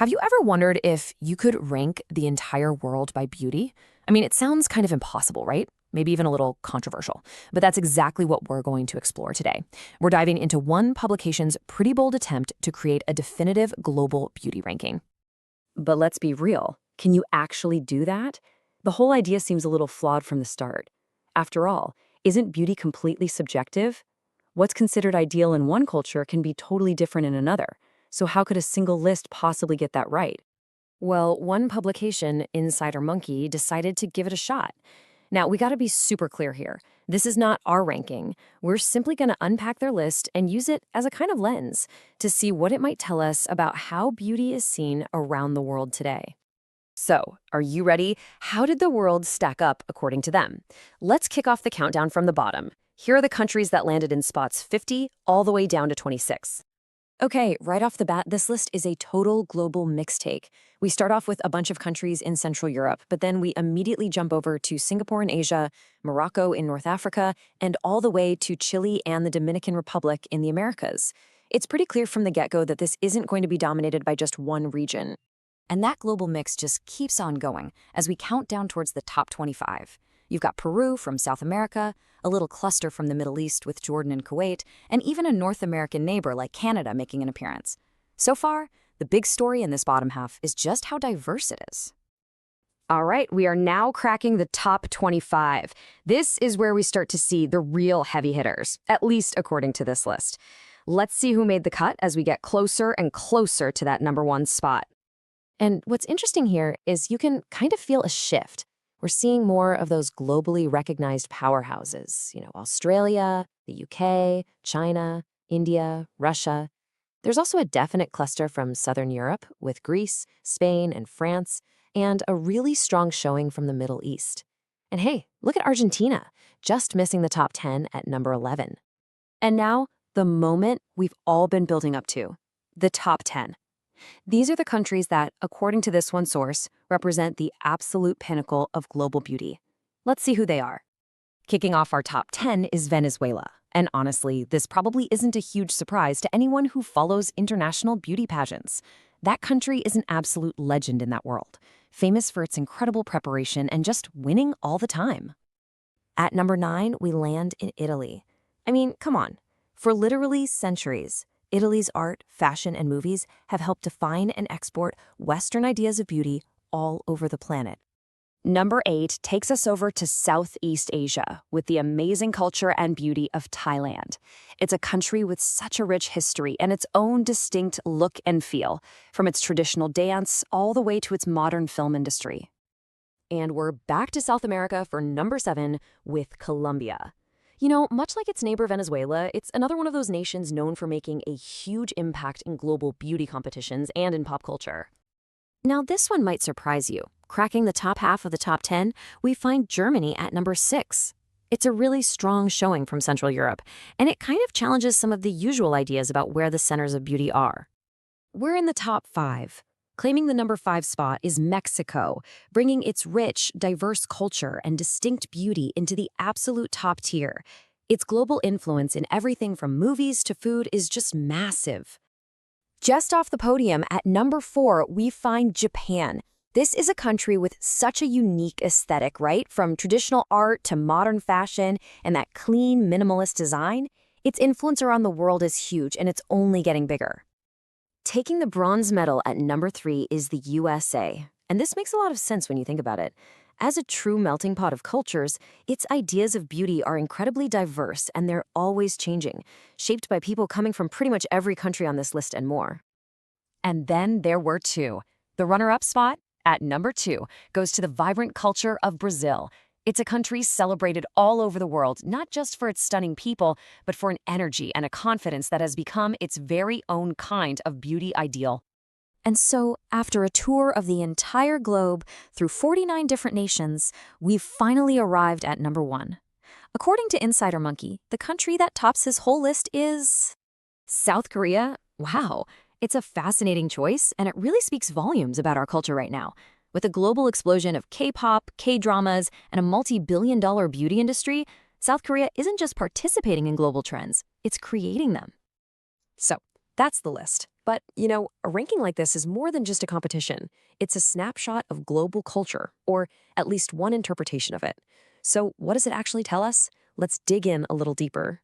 Have you ever wondered if you could rank the entire world by beauty? I mean, it sounds kind of impossible, right? Maybe even a little controversial. But that's exactly what we're going to explore today. We're diving into one publication's pretty bold attempt to create a definitive global beauty ranking. But let's be real. Can you actually do that? The whole idea seems a little flawed from the start. After all, isn't beauty completely subjective? What's considered ideal in one culture can be totally different in another. So how could a single list possibly get that right? Well, one publication, Insider Monkey, decided to give it a shot. Now, we got to be super clear here. This is not our ranking. We're simply going to unpack their list and use it as a kind of lens to see what it might tell us about how beauty is seen around the world today. So, are you ready? How did the world stack up according to them? Let's kick off the countdown from the bottom. Here are the countries that landed in spots 50 all the way down to 26. Okay, right off the bat, this list is a total global mixtake. We start off with a bunch of countries in Central Europe, but then we immediately jump over to Singapore in Asia, Morocco in North Africa, and all the way to Chile and the Dominican Republic in the Americas. It's pretty clear from the get-go that this isn't going to be dominated by just one region. And that global mix just keeps on going as we count down towards the top 25. You've got Peru from South America, a little cluster from the Middle East with Jordan and Kuwait, and even a North American neighbor like Canada making an appearance. So far, the big story in this bottom half is just how diverse it is. All right, we are now cracking the top 25. This is where we start to see the real heavy hitters, at least according to this list. Let's see who made the cut as we get closer and closer to that number one spot. And what's interesting here is you can kind of feel a shift. We're seeing more of those globally recognized powerhouses, Australia, the UK, China, India, Russia. There's also a definite cluster from Southern Europe with Greece, Spain, and France, and a really strong showing from the Middle East. And hey, look at Argentina, just missing the top 10 at number 11. And now, the moment we've all been building up to, the top 10. These are the countries that, according to this one source, represent the absolute pinnacle of global beauty. Let's see who they are. Kicking off our top 10 is Venezuela. And honestly, this probably isn't a huge surprise to anyone who follows international beauty pageants. That country is an absolute legend in that world, famous for its incredible preparation and just winning all the time. At number 9, we land in Italy. I mean, come on. For literally centuries, Italy's art, fashion, and movies have helped define and export Western ideas of beauty all over the planet. Number 8 takes us over to Southeast Asia with the amazing culture and beauty of Thailand. It's a country with such a rich history and its own distinct look and feel, from its traditional dance all the way to its modern film industry. And we're back to South America for number 7 with Colombia. Much like its neighbor Venezuela, it's another one of those nations known for making a huge impact in global beauty competitions and in pop culture. Now, this one might surprise you. Cracking the top half of the top 10, we find Germany at number 6. It's a really strong showing from Central Europe, and it kind of challenges some of the usual ideas about where the centers of beauty are. We're in the top 5. Claiming the number 5 spot is Mexico, bringing its rich, diverse culture and distinct beauty into the absolute top tier. Its global influence in everything from movies to food is just massive. Just off the podium at number 4, we find Japan. This is a country with such a unique aesthetic, right? From traditional art to modern fashion and that clean, minimalist design. Its influence around the world is huge, and it's only getting bigger. Taking the bronze medal at number 3 is the USA. And this makes a lot of sense when you think about it. As a true melting pot of cultures, its ideas of beauty are incredibly diverse, and they're always changing, shaped by people coming from pretty much every country on this list and more. And then there were 2. The runner-up spot, at number 2, goes to the vibrant culture of Brazil. It's a country celebrated all over the world, not just for its stunning people, but for an energy and a confidence that has become its very own kind of beauty ideal. And so, after a tour of the entire globe through 49 different nations, we've finally arrived at number 1. According to Insider Monkey, the country that tops his whole list is South Korea. Wow, it's a fascinating choice, and it really speaks volumes about our culture right now. With a global explosion of K-pop, K-dramas, and a multi-billion-dollar beauty industry, South Korea isn't just participating in global trends, it's creating them. So, that's the list. But, a ranking like this is more than just a competition. It's a snapshot of global culture, or at least one interpretation of it. So, what does it actually tell us? Let's dig in a little deeper.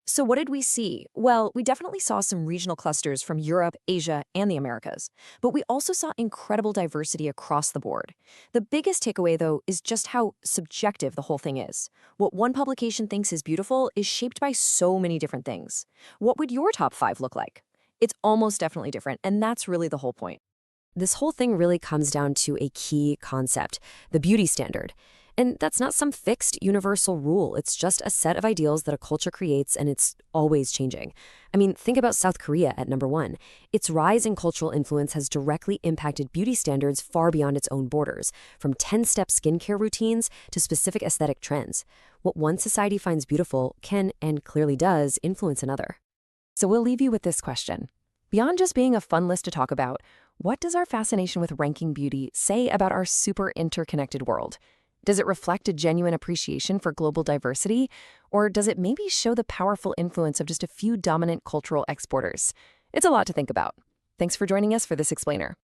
So, what did we see? Well, we definitely saw some regional clusters from Europe, Asia, and the Americas. But we also saw incredible diversity across the board. The biggest takeaway, though, is just how subjective the whole thing is. What one publication thinks is beautiful is shaped by so many different things. What would your top five look like? It's almost definitely different, and that's really the whole point. This whole thing really comes down to a key concept, the beauty standard. And that's not some fixed universal rule. It's just a set of ideals that a culture creates, and it's always changing. I mean, think about South Korea at number one. Its rise in cultural influence has directly impacted beauty standards far beyond its own borders, from 10-step skincare routines to specific aesthetic trends. What one society finds beautiful can, and clearly does, influence another. So we'll leave you with this question. Beyond just being a fun list to talk about, what does our fascination with ranking beauty say about our super interconnected world? Does it reflect a genuine appreciation for global diversity? Or does it maybe show the powerful influence of just a few dominant cultural exporters? It's a lot to think about. Thanks for joining us for this explainer.